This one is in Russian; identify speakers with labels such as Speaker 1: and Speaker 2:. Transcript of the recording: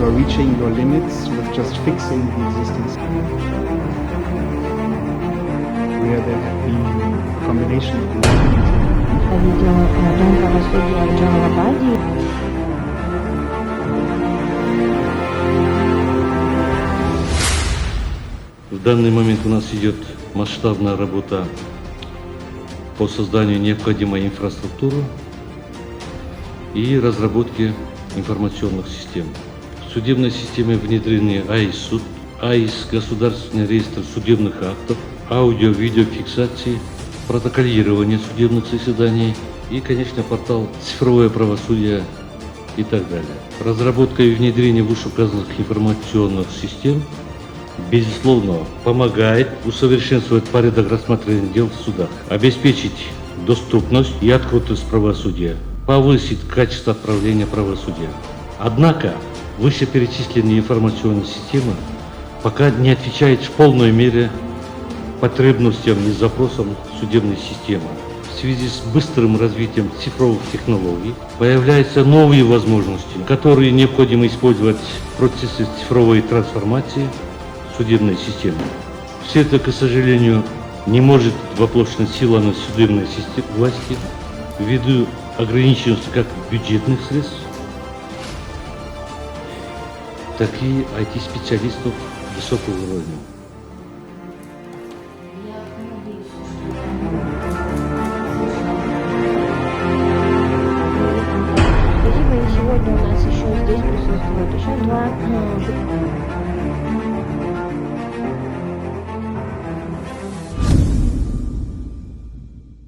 Speaker 1: you are reaching your limits with just fixing the existing system. Where there have been a combination of enlightenment
Speaker 2: Видел Дом правосудия в Джалалабаде.
Speaker 3: В данный момент у нас идет масштабная работа по созданию необходимой инфраструктуры и разработке информационных систем. В судебной системе внедрены АИС-суд, АИС – Государственный реестр судебных актов, аудио-видеофиксации, протоколирование судебных заседаний и, конечно, портал «Цифровое правосудие» и так далее. Разработка и внедрение вышеуказанных информационных систем, безусловно, помогает усовершенствовать порядок рассмотрения дел в судах, обеспечить доступность и открытость правосудия, повысить качество отправления правосудия. Однако, вышеперечисленные информационные системы пока не отвечают в полной мере потребностям и запросам судебной системы. В связи с быстрым развитием цифровых технологий появляются новые возможности, которые необходимо использовать в процессе цифровой трансформации судебной системы. Все это, к сожалению, не может воплощена силами судебной власти ввиду ограниченности как бюджетных средств, так и IT-специалистов высокого уровня.
Speaker 2: Спасибо, и сегодня у нас еще здесь присутствуют еще два